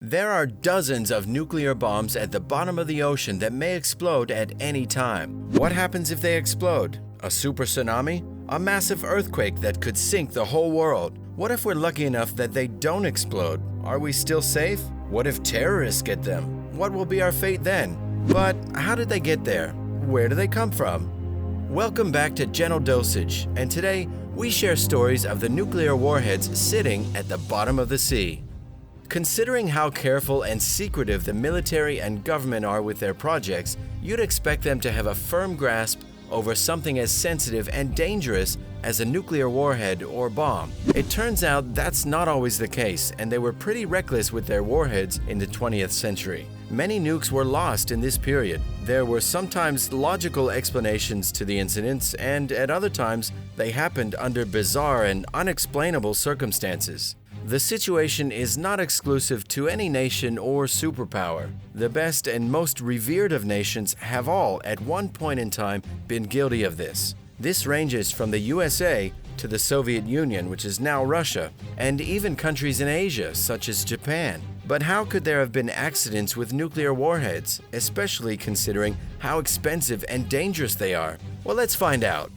There are dozens of nuclear bombs at the bottom of the ocean that may explode at any time. What happens if they explode? A super tsunami? A massive earthquake that could sink the whole world? What if we're lucky enough that they don't explode? Are we still safe? What if terrorists get them? What will be our fate then? But how did they get there? Where do they come from? Welcome back to General Dosage, and today we share stories of the nuclear warheads sitting at the bottom of the sea. Considering how careful and secretive the military and government are with their projects, you'd expect them to have a firm grasp over something as sensitive and dangerous as a nuclear warhead or bomb. It turns out that's not always the case, and they were pretty reckless with their warheads in the 20th century. Many nukes were lost in this period. There were sometimes logical explanations to the incidents, and at other times they happened under bizarre and unexplainable circumstances. The situation is not exclusive to any nation or superpower. The best and most revered of nations have all, at one point in time, been guilty of this. This ranges from the USA to the Soviet Union, which is now Russia, and even countries in Asia, such as Japan. But how could there have been accidents with nuclear warheads, especially considering how expensive and dangerous they are? Well, let's find out.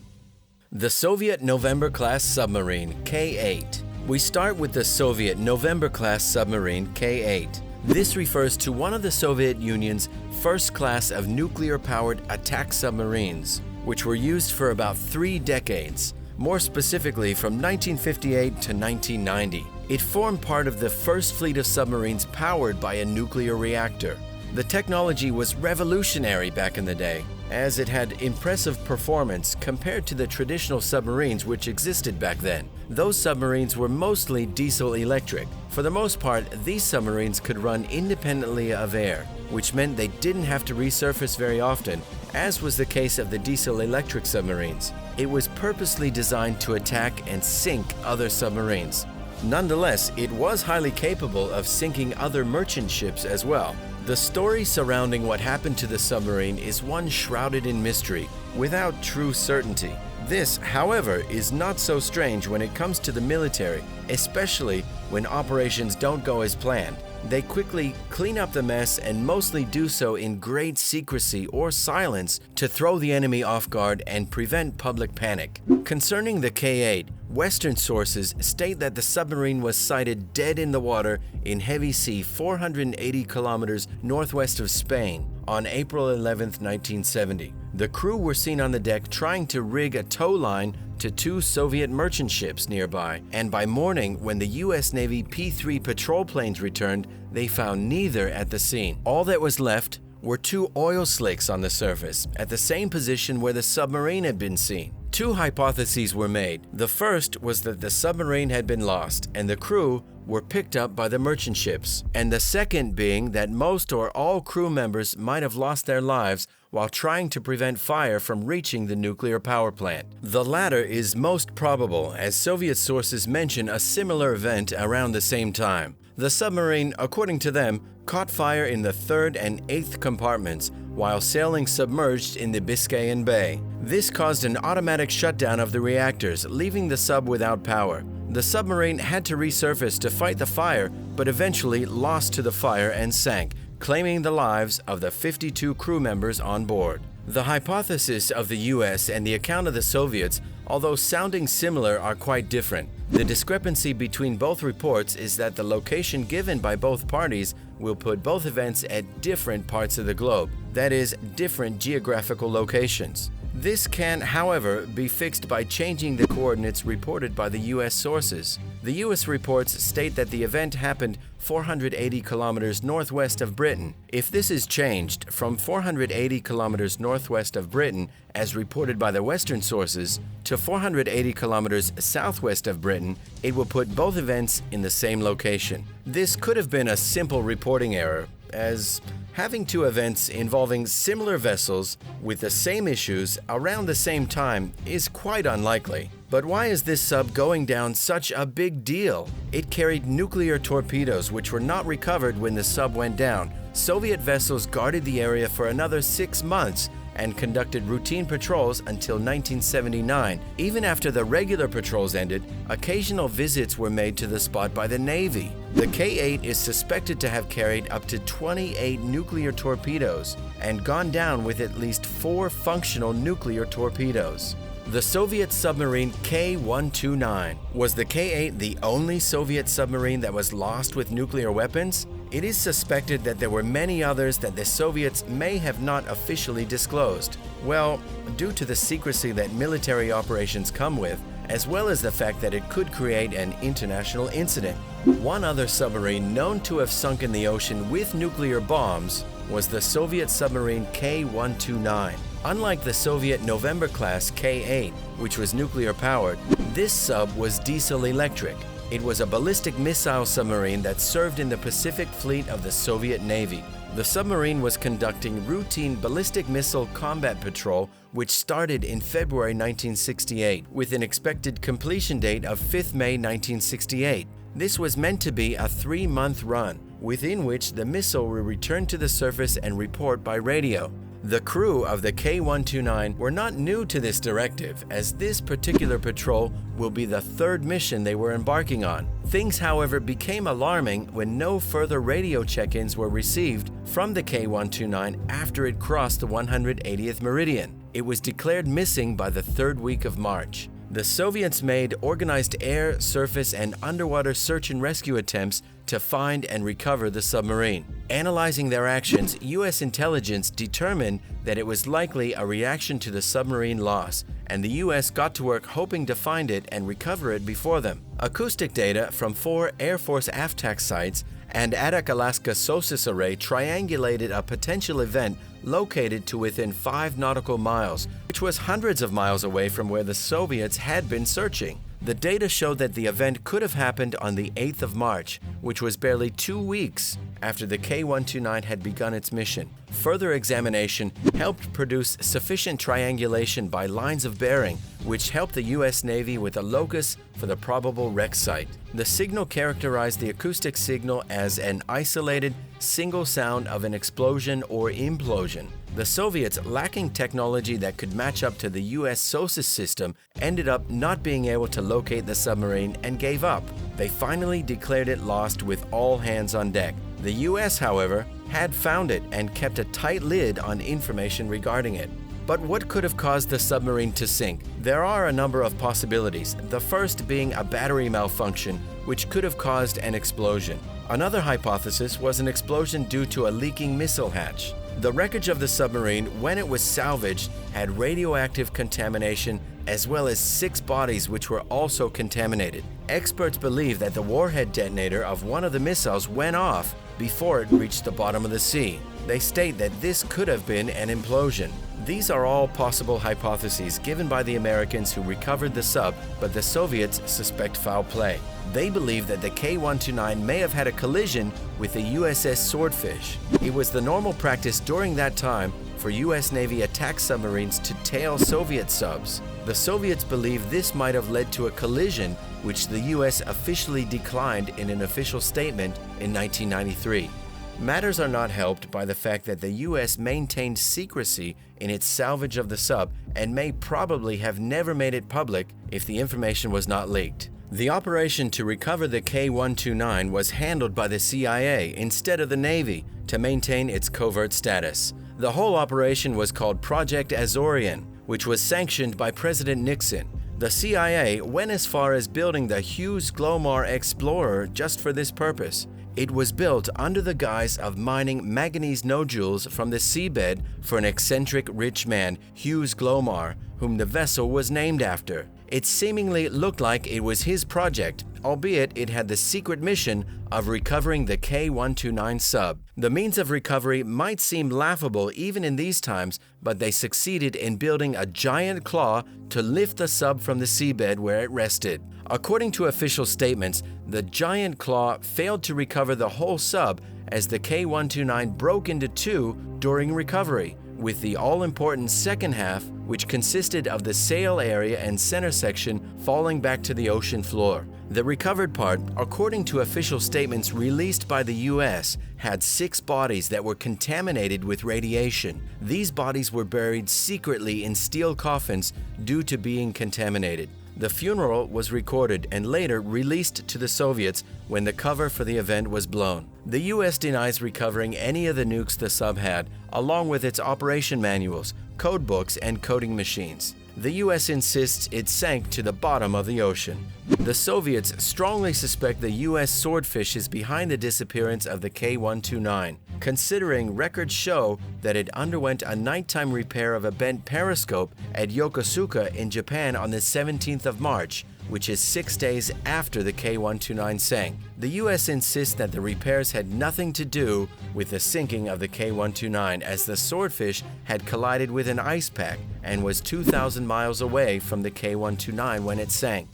The Soviet November-class submarine K-8. We start with the Soviet November-class submarine K-8. This refers to one of the Soviet Union's first class of nuclear-powered attack submarines, which were used for about 3 decades, more specifically from 1958 to 1990. It formed part of the first fleet of submarines powered by a nuclear reactor. The technology was revolutionary back in the day, as it had impressive performance compared to the traditional submarines which existed back then. Those submarines were mostly diesel-electric. For the most part, these submarines could run independently of air, which meant they didn't have to resurface very often, as was the case of the diesel-electric submarines. It was purposely designed to attack and sink other submarines. Nonetheless, it was highly capable of sinking other merchant ships as well. The story surrounding what happened to the submarine is one shrouded in mystery, without true certainty. This, however, is not so strange when it comes to the military, especially when operations don't go as planned. They quickly clean up the mess and mostly do so in great secrecy or silence to throw the enemy off guard and prevent public panic. Concerning the K-8, Western sources state that the submarine was sighted dead in the water in heavy sea 480 kilometers northwest of Spain on April 11, 1970. The crew were seen on the deck trying to rig a tow line to 2 Soviet merchant ships nearby, and by morning, when the US Navy P-3 patrol planes returned, they found neither at the scene. All that was left were 2 oil slicks on the surface, at the same position where the submarine had been seen. 2 hypotheses were made. The first was that the submarine had been lost and the crew were picked up by the merchant ships, and the second being that most or all crew members might have lost their lives while trying to prevent fire from reaching the nuclear power plant. The latter is most probable, as Soviet sources mention a similar event around the same time. The submarine, according to them, caught fire in the 3rd and 8th compartments while sailing submerged in the Biscayan Bay. This caused an automatic shutdown of the reactors, leaving the sub without power. The submarine had to resurface to fight the fire, but eventually lost to the fire and sank, claiming the lives of the 52 crew members on board. The hypothesis of the US and the account of the Soviets, although sounding similar, are quite different. The discrepancy between both reports is that the location given by both parties will put both events at different parts of the globe, that is, different geographical locations. This can, however, be fixed by changing the coordinates reported by the US sources. The US reports state that the event happened 480 kilometers northwest of Britain. If this is changed from 480 kilometers northwest of Britain, as reported by the Western sources, to 480 kilometers southwest of Britain, it will put both events in the same location. This could have been a simple reporting error, as having 2 events involving similar vessels with the same issues around the same time is quite unlikely. But why is this sub going down such a big deal? It carried nuclear torpedoes which were not recovered when the sub went down. Soviet vessels guarded the area for another 6 months and conducted routine patrols until 1979. Even after the regular patrols ended, occasional visits were made to the spot by the Navy. The K-8 is suspected to have carried up to 28 nuclear torpedoes and gone down with at least 4 functional nuclear torpedoes. The Soviet submarine K-129. Was the K-8 the only Soviet submarine that was lost with nuclear weapons? It is suspected that there were many others that the Soviets may have not officially disclosed. Well, due to the secrecy that military operations come with, as well as the fact that it could create an international incident. One other submarine known to have sunk in the ocean with nuclear bombs was the Soviet submarine K-129. Unlike the Soviet November-class K-8, which was nuclear-powered, this sub was diesel-electric. It was a ballistic missile submarine that served in the Pacific Fleet of the Soviet Navy. The submarine was conducting routine ballistic missile combat patrol, which started in February 1968, with an expected completion date of 5th May 1968. This was meant to be a 3-month run, within which the missile will return to the surface and report by radio. The crew of the K-129 were not new to this directive, as this particular patrol will be the 3rd mission they were embarking on. Things, however, became alarming when no further radio check-ins were received from the K-129 after it crossed the 180th meridian. It was declared missing by the 3rd week of March. The Soviets made organized air, surface, and underwater search and rescue attempts to find and recover the submarine. Analyzing their actions, U.S. intelligence determined that it was likely a reaction to the submarine loss, and the U.S. got to work hoping to find it and recover it before them. Acoustic data from 4 Air Force AFTAC sites and Adak Alaska SOSAS array triangulated a potential event located to within 5 nautical miles, which was hundreds of miles away from where the Soviets had been searching. The data showed that the event could have happened on the 8th of March, which was barely 2 weeks after the K-129 had begun its mission. Further examination helped produce sufficient triangulation by lines of bearing, which helped the U.S. Navy with a locus for the probable wreck site. The signal characterized the acoustic signal as an isolated, single sound of an explosion or implosion. The Soviets, lacking technology that could match up to the U.S. SOSAS system, ended up not being able to locate the submarine and gave up. They finally declared it lost with all hands on deck. The U.S., however, had found it and kept a tight lid on information regarding it. But what could have caused the submarine to sink? There are a number of possibilities, the first being a battery malfunction, which could have caused an explosion. Another hypothesis was an explosion due to a leaking missile hatch. The wreckage of the submarine, when it was salvaged, had radioactive contamination as well as 6 bodies which were also contaminated. Experts believe that the warhead detonator of one of the missiles went off before it reached the bottom of the sea. They state that this could have been an implosion. These are all possible hypotheses given by the Americans who recovered the sub, but the Soviets suspect foul play. They believe that the K-129 may have had a collision with the USS Swordfish. It was the normal practice during that time for U.S. Navy attack submarines to tail Soviet subs. The Soviets believe this might have led to a collision, which the U.S. officially declined in an official statement in 1993. Matters are not helped by the fact that the U.S. maintained secrecy in its salvage of the sub and may probably have never made it public if the information was not leaked. The operation to recover the K-129 was handled by the CIA instead of the Navy to maintain its covert status. The whole operation was called Project Azorian, which was sanctioned by President Nixon. The CIA went as far as building the Hughes Glomar Explorer just for this purpose. It was built under the guise of mining manganese nodules from the seabed for an eccentric rich man, Hughes Glomar, whom the vessel was named after. It seemingly looked like it was his project, albeit it had the secret mission of recovering the K-129 sub. The means of recovery might seem laughable even in these times, but they succeeded in building a giant claw to lift the sub from the seabed where it rested. According to official statements, the giant claw failed to recover the whole sub as the K-129 broke into 2 during recovery, with the all-important second half, which consisted of the sail area and center section, falling back to the ocean floor. The recovered part, according to official statements released by the U.S., had 6 bodies that were contaminated with radiation. These bodies were buried secretly in steel coffins due to being contaminated. The funeral was recorded and later released to the Soviets when the cover for the event was blown. The US denies recovering any of the nukes the sub had, along with its operation manuals, code books, and coding machines. The US insists it sank to the bottom of the ocean. The Soviets strongly suspect the US swordfish is behind the disappearance of the K-129, considering records show that it underwent a nighttime repair of a bent periscope at Yokosuka in Japan on the 17th of March, which is 6 days after the K-129 sank. The US insists that the repairs had nothing to do with the sinking of the K-129, as the swordfish had collided with an ice pack and was 2,000 miles away from the K-129 when it sank.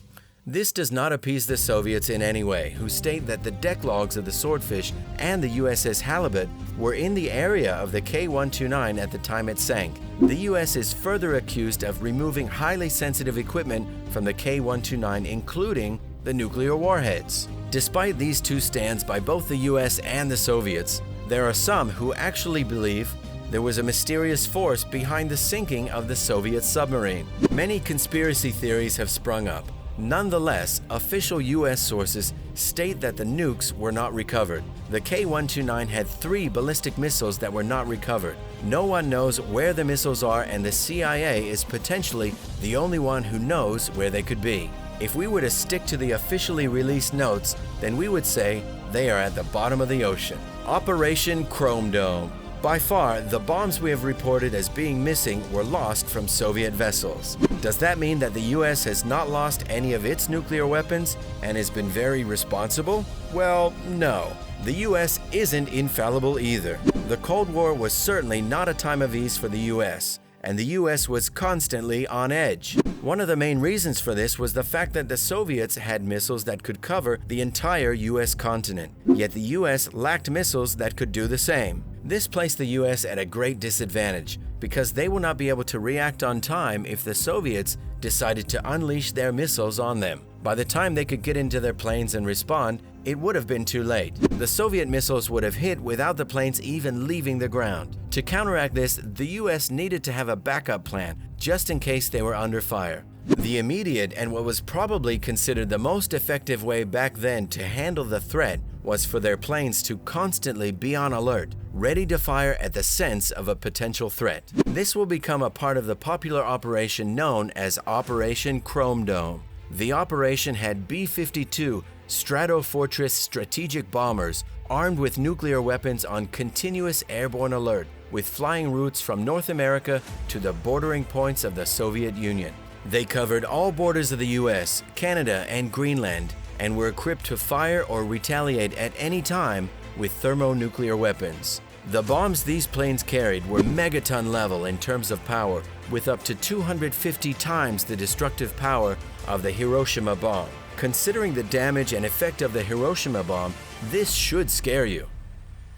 This does not appease the Soviets in any way, who state that the deck logs of the Swordfish and the USS Halibut were in the area of the K-129 at the time it sank. The US is further accused of removing highly sensitive equipment from the K-129, including the nuclear warheads. Despite these two stands by both the US and the Soviets, there are some who actually believe there was a mysterious force behind the sinking of the Soviet submarine. Many conspiracy theories have sprung up. Nonetheless, official US sources state that the nukes were not recovered. The K-129 had 3 ballistic missiles that were not recovered. No one knows where the missiles are, and the CIA is potentially the only one who knows where they could be. If we were to stick to the officially released notes, then we would say they are at the bottom of the ocean. Operation Chrome Dome. By far, the bombs we have reported as being missing were lost from Soviet vessels. Does that mean that the US has not lost any of its nuclear weapons and has been very responsible? Well, no. The US isn't infallible either. The Cold War was certainly not a time of ease for the US, and the US was constantly on edge. One of the main reasons for this was the fact that the Soviets had missiles that could cover the entire US continent, yet the US lacked missiles that could do the same. This placed the US at a great disadvantage because they will not be able to react on time if the Soviets decided to unleash their missiles on them. By the time they could get into their planes and respond, it would have been too late. The Soviet missiles would have hit without the planes even leaving the ground. To counteract this, the US needed to have a backup plan just in case they were under fire. The immediate and what was probably considered the most effective way back then to handle the threat was for their planes to constantly be on alert, ready to fire at the sense of a potential threat. This will become a part of the popular operation known as Operation Chrome Dome. The operation had B-52 Stratofortress strategic bombers armed with nuclear weapons on continuous airborne alert, with flying routes from North America to the bordering points of the Soviet Union. They covered all borders of the US, Canada, and Greenland, and were equipped to fire or retaliate at any time with thermonuclear weapons. The bombs these planes carried were megaton level in terms of power, with up to 250 times the destructive power of the Hiroshima bomb. Considering the damage and effect of the Hiroshima bomb, this should scare you.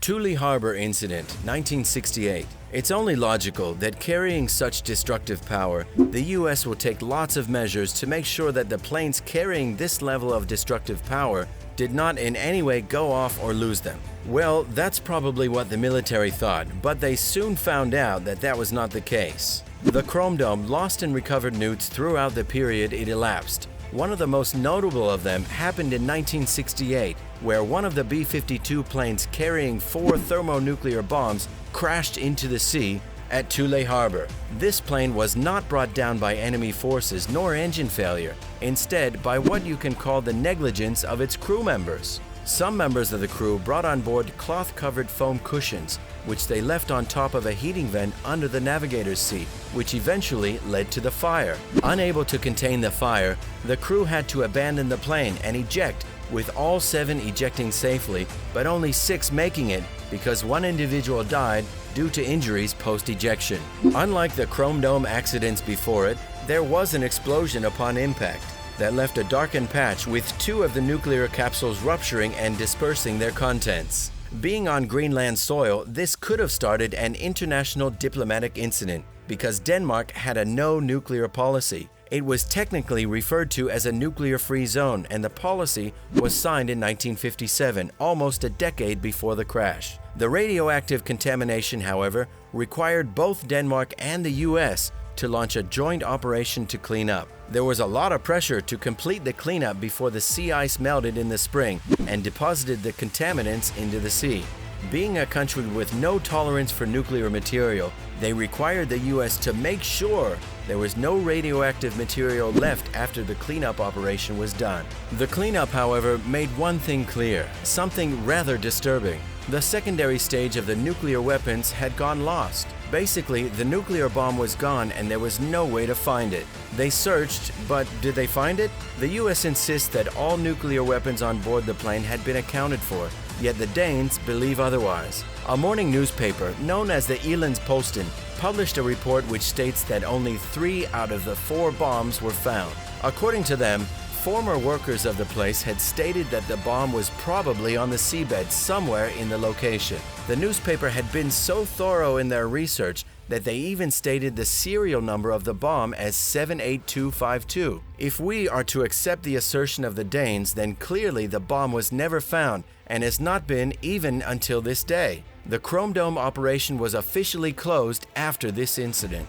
THULE Harbor Incident, 1968. It's only logical that carrying such destructive power, the US will take lots of measures to make sure that the planes carrying this level of destructive power did not in any way go off or lose them. Well, that's probably what the military thought, but they soon found out that that was not the case. The Chrome Dome lost and recovered nukes throughout the period it elapsed. One of the most notable of them happened in 1968, where one of the B-52 planes carrying 4 thermonuclear bombs crashed into the sea at THULE Harbor. This plane was not brought down by enemy forces nor engine failure, instead by what you can call the negligence of its crew members. Some members of the crew brought on board cloth-covered foam cushions, which they left on top of a heating vent under the navigator's seat, which eventually led to the fire. Unable to contain the fire, the crew had to abandon the plane and eject, with all 7 ejecting safely, but only 6 making it because one individual died due to injuries post-ejection. Unlike the Chrome Dome accidents before it, there was an explosion upon impact that left a darkened patch, with 2 of the nuclear capsules rupturing and dispersing their contents. Being on Greenland soil, this could have started an international diplomatic incident because Denmark had a no-nuclear policy. It was technically referred to as a nuclear-free zone, and the policy was signed in 1957, almost a decade before the crash. The radioactive contamination, however, required both Denmark and the US to launch a joint operation to clean up. There was a lot of pressure to complete the cleanup before the sea ice melted in the spring and deposited the contaminants into the sea. Being a country with no tolerance for nuclear material, they required the US to make sure there was no radioactive material left after the cleanup operation was done. The cleanup, however, made one thing clear, something rather disturbing. The secondary stage of the nuclear weapons had gone lost. Basically, the nuclear bomb was gone and there was no way to find it. They searched, but did they find it? The US insists that all nuclear weapons on board the plane had been accounted for, yet the Danes believe otherwise. A morning newspaper known as the Jyllands-Posten published a report which states that only 3 out of the 4 bombs were found. According to them, former workers of the place had stated that the bomb was probably on the seabed somewhere in the location. The newspaper had been so thorough in their research that they even stated the serial number of the bomb as 78252. If we are to accept the assertion of the Danes, then clearly the bomb was never found and has not been even until this day. The Chrome Dome operation was officially closed after this incident.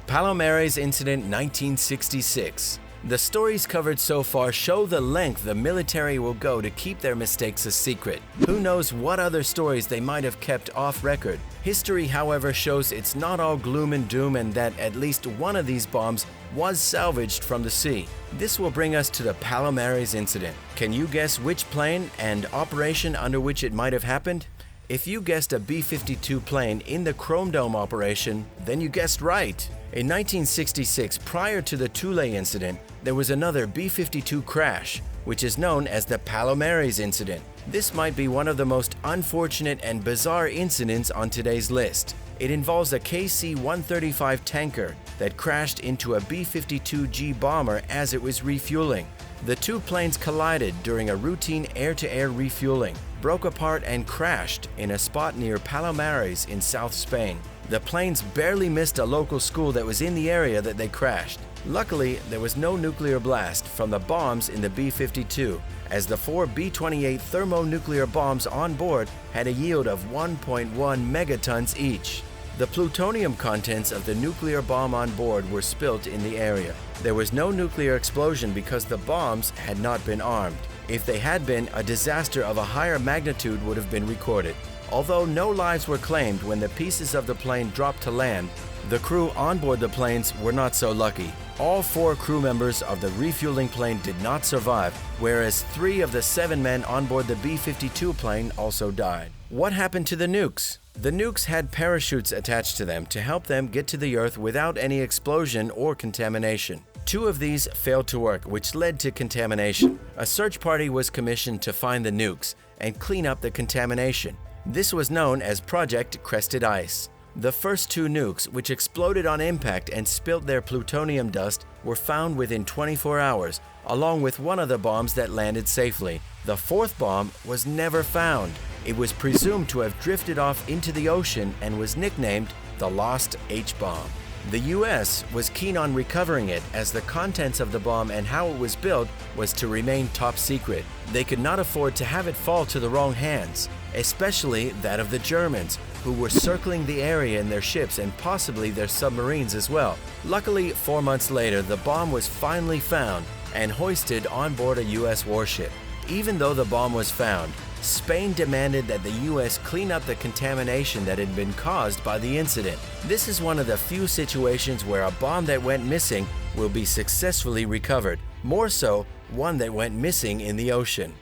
Palomares Incident 1966. The stories covered so far show the length the military will go to keep their mistakes a secret. Who knows what other stories they might have kept off record. History, however, shows it's not all gloom and doom and that at least one of these bombs was salvaged from the sea. This will bring us to the Palomares incident. Can you guess which plane and operation under which it might have happened? If you guessed a B-52 plane in the Chrome Dome operation, then you guessed right. In 1966, prior to the THULE incident, there was another B-52 crash, which is known as the Palomares incident. This might be one of the most unfortunate and bizarre incidents on today's list. It involves a KC-135 tanker that crashed into a B-52G bomber as it was refueling. The two planes collided during a routine air-to-air refueling, broke apart and crashed in a spot near Palomares in South Spain. The planes barely missed a local school that was in the area that they crashed. Luckily, there was no nuclear blast from the bombs in the B-52, as the 4 B-28 thermonuclear bombs on board had a yield of 1.1 megatons each. The plutonium contents of the nuclear bomb on board were spilt in the area. There was no nuclear explosion because the bombs had not been armed. If they had been, a disaster of a higher magnitude would have been recorded. Although no lives were claimed when the pieces of the plane dropped to land, the crew on board the planes were not so lucky. All 4 crew members of the refueling plane did not survive, whereas 3 of the 7 men on board the B-52 plane also died. What happened to the nukes? The nukes had parachutes attached to them to help them get to the Earth without any explosion or contamination. 2 of these failed to work, which led to contamination. A search party was commissioned to find the nukes and clean up the contamination. This was known as Project Crested Ice. The first 2 nukes, which exploded on impact and spilt their plutonium dust, were found within 24 hours, along with one of the bombs that landed safely. The 4th bomb was never found. It was presumed to have drifted off into the ocean and was nicknamed the Lost H-bomb. The US was keen on recovering it, as the contents of the bomb and how it was built was to remain top secret. They could not afford to have it fall to the wrong hands, especially that of the Germans, who were circling the area in their ships and possibly their submarines as well. Luckily, 4 months later, the bomb was finally found and hoisted on board a US warship. Even though the bomb was found, Spain demanded that the US clean up the contamination that had been caused by the incident. This is one of the few situations where a bomb that went missing will be successfully recovered, more so one that went missing in the ocean.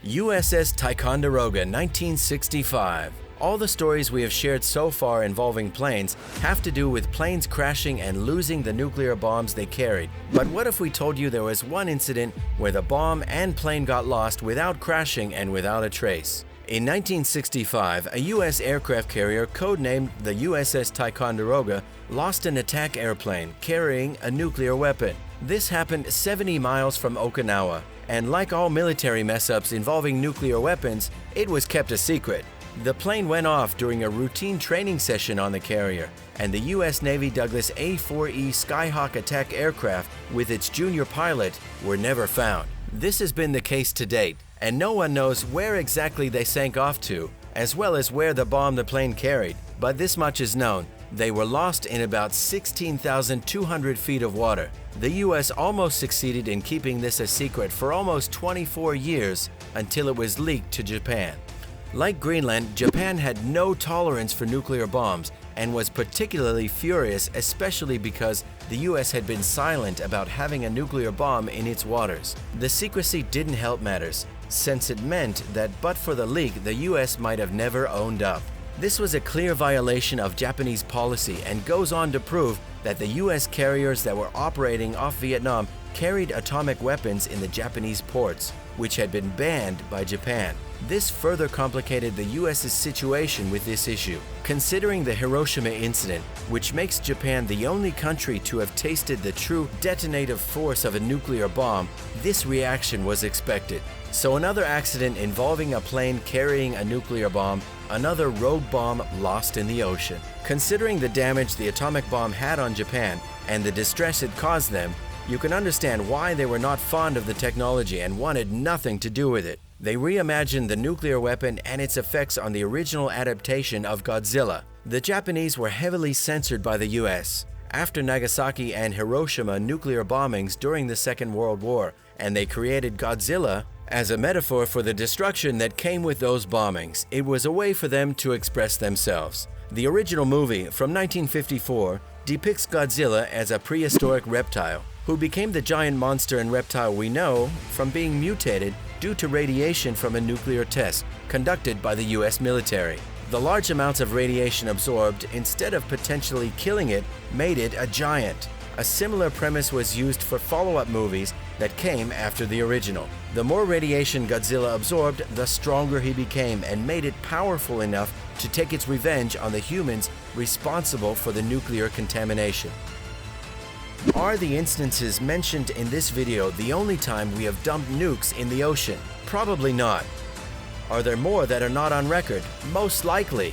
USS Ticonderoga, 1965. All the stories we have shared so far involving planes have to do with planes crashing and losing the nuclear bombs they carried. But what if we told you there was one incident where the bomb and plane got lost without crashing and without a trace? In 1965, a U.S. aircraft carrier codenamed the USS Ticonderoga lost an attack airplane carrying a nuclear weapon. This happened 70 miles from Okinawa, and like all military mess-ups involving nuclear weapons, it was kept a secret. The plane went off during a routine training session on the carrier, and the U.S. Navy Douglas A-4E Skyhawk attack aircraft with its junior pilot were never found. This has been the case to date, and no one knows where exactly they sank off to, as well as where the bomb the plane carried. But this much is known: They were lost in about 16,200 feet of water. The US almost succeeded in keeping this a secret for almost 24 years until it was leaked to Japan. Like Greenland, Japan had no tolerance for nuclear bombs and was particularly furious, especially because the US had been silent about having a nuclear bomb in its waters. The secrecy didn't help matters, since it meant that but for the leak, the US might have never owned up. This was a clear violation of Japanese policy and goes on to prove that the US carriers that were operating off Vietnam carried atomic weapons in the Japanese ports, which had been banned by Japan. This further complicated the US's situation with this issue. Considering the Hiroshima incident, which makes Japan the only country to have tasted the true detonative force of a nuclear bomb, this reaction was expected. So another accident involving a plane carrying a nuclear bomb, another rogue bomb lost in the ocean. Considering the damage the atomic bomb had on Japan and the distress it caused them, you can understand why they were not fond of the technology and wanted nothing to do with it. They reimagined the nuclear weapon and its effects on the original adaptation of Godzilla. The Japanese were heavily censored by the US after Nagasaki and Hiroshima nuclear bombings during the Second World War, and they created Godzilla as a metaphor for the destruction that came with those bombings. It was a way for them to express themselves. The original movie from 1954 depicts Godzilla as a prehistoric reptile who became the giant monster and reptile we know from being mutated due to radiation from a nuclear test conducted by the US military. The large amounts of radiation absorbed, instead of potentially killing it, made it a giant. A similar premise was used for follow-up movies that came after the original. The more radiation Godzilla absorbed, the stronger he became and made it powerful enough to take its revenge on the humans responsible for the nuclear contamination. Are the instances mentioned in this video the only time we have dumped nukes in the ocean? Probably not. Are there more that are not on record? Most likely.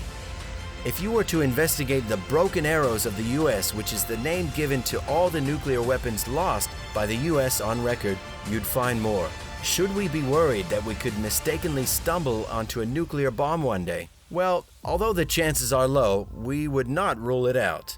If you were to investigate the broken arrows of the US, which is the name given to all the nuclear weapons lost by the US on record, you'd find more. Should we be worried that we could mistakenly stumble onto a nuclear bomb one day? Well, although the chances are low, we would not rule it out.